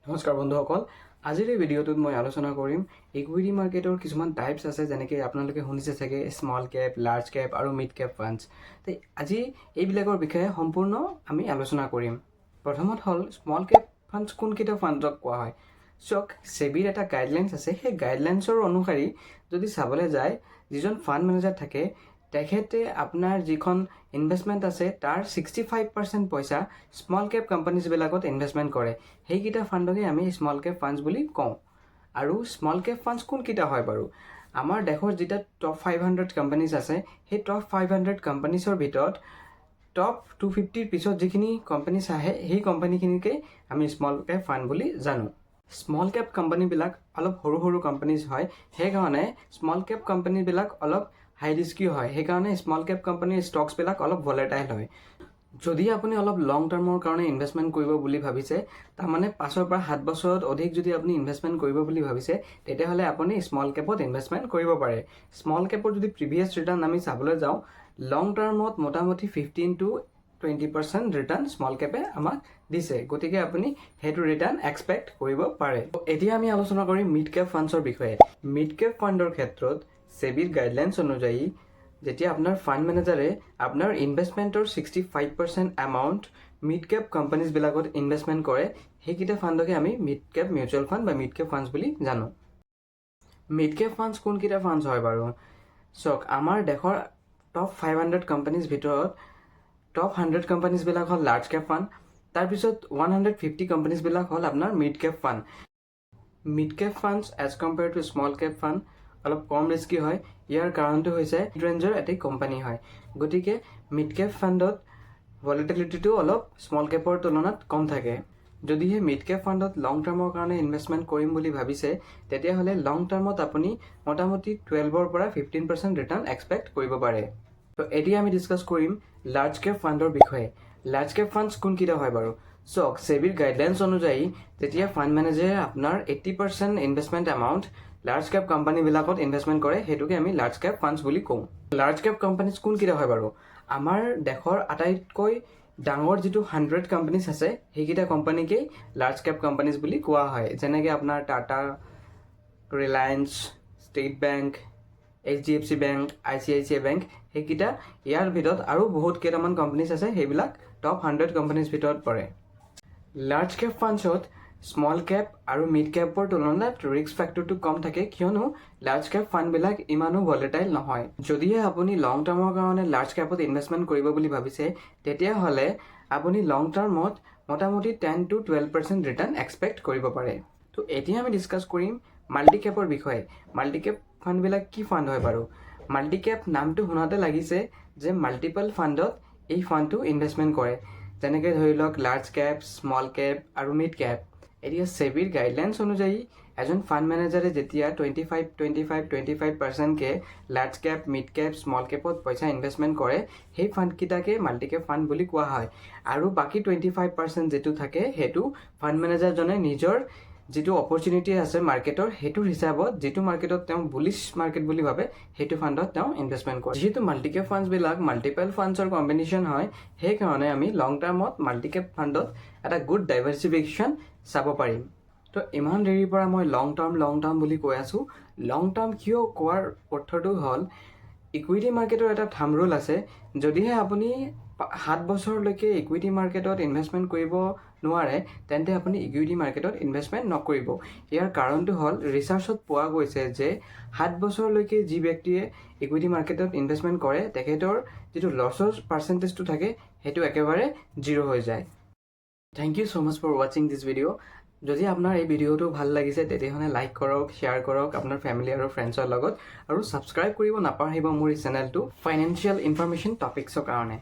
নমস্কাৰ বন্ধুসকল, আজিৰ এই ভিডিঅ'টোত মই আলোচনা কৰিম ইকুইটি মাৰ্কেটৰ কিছুমান টাইপছ আছে, যেনেকৈ আপোনালোকে শুনিছে চাগে স্মল কেপ, লাৰ্জ কেপ আৰু মিড কেপ ফাণ্ডছ। তো আজি এইবিলাকৰ বিষয়ে সম্পূৰ্ণ আমি আলোচনা কৰিম। প্ৰথমত হ'ল স্মল কেপ ফাণ্ডছ কোনকেইটা ফাণ্ডক কোৱা হয়। চাওক, সেবিৰ এটা গাইডলাইন্স আছে, সেই গাইডলাইন্সৰ অনুসৰি যদি চাবলৈ যায়, যিজন ফাণ্ড মেনেজাৰ থাকে তেখেতে আপোনাৰ যিখন ইনভেষ্টমেণ্ট আছে তাৰ 65% পইচা স্মল কেপ কোম্পানীজবিলাকত ইনভেষ্টমেণ্ট কৰে। সেইকেইটা ফাণ্ডকে আমি স্মল কেপ ফাণ্ডছ বুলি কওঁ। আৰু স্মল কেপ ফাণ্ডছ কোনকেইটা হয় বাৰু? আমাৰ দেশৰ যেতিয়া টপ 500 কোম্পানীজ আছে, সেই টপ 500 কোম্পানীজৰ ভিতৰত টপ 250ৰ পিছত যিখিনি কোম্পানীজ আহে, সেই কোম্পানীখিনিকে আমি স্মল কেপ ফাণ্ড বুলি জানো। স্মল কেপ কোম্পানীবিলাক অলপ সৰু সৰু কোম্পানীজ হয়, সেইকাৰণে স্মল কেপ কোম্পানীবিলাক অলপ হাই ৰিস্কি হয়। সেইকাৰণে স্মল কেপ কোম্পানীৰ ষ্টকছবিলাক অলপ ভলেটাইল হয়। যদি আপুনি অলপ লং টাৰ্মৰ কাৰণে ইনভেষ্টমেণ্ট কৰিব বুলি ভাবিছে, তাৰমানে 5 পৰা 7 বছৰত অধিক যদি আপুনি ইনভেষ্টমেণ্ট কৰিব বুলি ভাবিছে, তেতিয়াহ'লে আপুনি স্মল কেপত ইনভেষ্টমেণ্ট কৰিব পাৰে। স্মল কেপৰ যদি প্ৰিভিয়াছ ৰিটাৰ্ণ আমি চাবলৈ যাওঁ, লং টাৰ্মত মোটামুটি 15 to 20% ৰিটাৰ্ণ স্মল কেপে আমাক দিছে। গতিকে আপুনি সেইটো ৰিটাৰ্ণ এক্সপেক্ট কৰিব পাৰে। এতিয়া আমি আলোচনা কৰিম মিড কেপ ফাণ্ডছৰ বিষয়ে। মিড কেপ ফাণ্ডৰ ক্ষেত্ৰত সেবিৰ গাইডলাইন্স অনুযায়ী যেতিয়া আপোনাৰ ফাণ্ড মেনেজাৰে আপোনাৰ ইনভেষ্টমেণ্টৰ 65% এমাউণ্ট মিড কেপ কোম্পানীজবিলাকত ইনভেষ্টমেণ্ট কৰে, সেইকেইটা ফাণ্ডকে আমি মিড কেপ মিউচুৱেল ফাণ্ড বা মিড কেপ ফাণ্ডছ বুলি জানো। মিড কেপ ফাণ্ডছ কোনকেইটা ফাণ্ডছ হয় বাৰু? চাওক, আমাৰ দেশৰ টপ 500 কোম্পানীজ ভিতৰত টপ 100 কোম্পানীজবিলাক হ'ল লাৰ্জ কেপ ফাণ্ড, তাৰপিছত 150 কোম্পানীজবিলাক হ'ল আপোনাৰ mid cap fund. Mid cap funds as compare to small cap fund অলপ কম ৰিস্কি হয়। ইয়াৰ কাৰণটো হৈছে মিড ৰেঞ্জৰ এটি কোম্পানী হয়। গতিকে মিড কেপ ফাণ্ডত ভলিটিলিটিটো অলপ স্মল কেপৰ তুলনাত কম থাকে। যদিহে মিড কেপ ফাণ্ডত লং টাৰ্মৰ কাৰণে ইনভেষ্টমেণ্ট কৰিম বুলি ভাবিছে, তেতিয়াহ'লে লং টাৰ্মত আপুনি মোটামুটি 12 পৰা 15% ৰিটাৰ্ণ এক্সপেক্ট কৰিব পাৰে। তো এতিয়া আমি ডিছকাছ কৰিম লাৰ্জ কেপ ফাণ্ডৰ বিষয়ে। লাৰ্জ কেপ ফাণ্ডছ কোনকেইটা হয় বাৰু? চাওক, সেবিৰ গাইডলাইন্স অনুযায়ী যেতিয়া ফাণ্ড মেনেজাৰে আপোনাৰ 80% ইনভেষ্টমেণ্ট এমাউণ্ট লাৰ্জ কেপ কোম্পানীবিলাকত ইনভেষ্টমেণ্ট কৰে, সেইটোকে আমি লাৰ্জ কেপ ফাণ্ডছ বুলি কওঁ। লাৰ্জ কেপ কোম্পানীজ কোনকেইটা হয় বাৰু? আমাৰ দেশৰ আটাইতকৈ ডাঙৰ যিটো 100 কোম্পানীজ আছে, সেইকেইটা কোম্পানীকেই লাৰ্জ কেপ কোম্পানীজ বুলি কোৱা হয়। যেনেকৈ আপোনাৰ Tata, Reliance, state bank, HDFC bank, ICICI bank, সেইকেইটা। ইয়াৰ ভিতৰত আৰু বহুত কেইটামান কোম্পানীজ আছে, সেইবিলাক টপ 100 কোম্পানীজ ভিতৰত পৰে। লাৰ্জ কেপ ফাণ্ডছত স্মল কেপ আৰু মিড কেপৰ তুলনাত ৰিস্ক ফেক্টৰটো কম থাকে, কিয়নো লাৰ্জ কেপ ফাণ্ডবিলাক ইমানো ভলেটাইল নহয়। যদিহে আপুনি লং টাৰ্মৰ কাৰণে লাৰ্জ কেপত ইনভেষ্টমেণ্ট কৰিব বুলি ভাবিছে, তেতিয়াহ'লে আপুনি লং টাৰ্মত মোটামুটি 10 to 12% ৰিটাৰ্ণ এক্সপেক্ট কৰিব পাৰে। তো এতিয়া আমি ডিছকাছ কৰিম মাল্টি কেপৰ বিষয়ে। মাল্টি কেপ ফাণ্ডবিলাক কি ফাণ্ড হয় বাৰু? মাল্টি কেপ নামটো শুনাতে লাগিছে যে মাল্টিপল ফাণ্ডত এই ফাণ্ডটো ইনভেষ্টমেণ্ট কৰে, যেনেকৈ ধৰি লওক লাৰ্জ কেপ, স্মল কেপ আৰু মিড কেপ। এতিয়া সেবিৰ গাইডলাইন্স অনুযায়ী এজন ফাণ্ড মেনেজাৰে যেতিয়া 25-25-25%কে large cap, mid cap, small কেপত পইচা ইনভেষ্টমেণ্ট কৰে, সেই ফাণ্ডকেইটাকে মাল্টি কেপ ফাণ্ড বুলি কোৱা হয়। আৰু বাকী 25% যিটো থাকে, সেইটো ফাণ্ড মেনেজাৰজনে নিজৰ যিটো অপৰচুনিটি আছে মাৰ্কেটৰ, সেইটোৰ হিচাপত যিটো মাৰ্কেটত তেওঁ বুলিছ মাৰ্কেট বুলি ভাবে, সেইটো ফাণ্ডত তেওঁ ইনভেষ্টমেণ্ট কৰে। যিহেতু মাল্টি কেপ ফাণ্ডছবিলাক মাল্টিপল ফাণ্ডছৰ কম্বিনেশ্যন হয়, সেইকাৰণে আমি লং টাৰ্মত মাল্টি কেপ ফাণ্ডত এটা গুড ডাইভাৰ্চিফিকেশ্যন চাব পাৰিম। তো ইমান দেৰিৰ পৰা মই লং টাৰ্ম বুলি কৈ আছোঁ। লং টাৰ্ম কিয় কোৱাৰ অৰ্থটো হ'ল, ইকুইটি মাৰ্কেটৰ এটা থাম্ব ৰুল আছে। যদিহে আপুনি 7 বছৰলৈকে ইকুইটি মাৰ্কেটত ইনভেষ্টমেণ্ট কৰিব নোৱাৰে, তেন্তে আপুনি ইকুইটি মাৰ্কেটত ইনভেষ্টমেণ্ট নকৰিব। ইয়াৰ কাৰণটো হ'ল, ৰিচাৰ্চত পোৱা গৈছে যে 7 বছৰলৈকে যি ব্যক্তিয়ে ইকুইটি মাৰ্কেটত ইনভেষ্টমেণ্ট কৰে, তেখেতৰ যিটো লছৰ পাৰ্চেণ্টেজটো থাকে, সেইটো একেবাৰে 0 হৈ যায়। Thank you so' much for ৱাচিং দিছ ভিডিঅ'। যদি আপোনাৰ এই ভিডিঅ'টো ভাল লাগিছে, তেতিয়াহ'লে লাইক কৰক, শ্বেয়াৰ কৰক আপোনাৰ ফেমিলি আৰু ফ্ৰেণ্ডছৰ লগত, আৰু ছাবস্ক্ৰাইব কৰিব নাপাহৰিব মোৰ এই চেনেলটো ফাইনেন্সিয়েল ইনফৰমেশ্যন টপিকছৰ কাৰণে।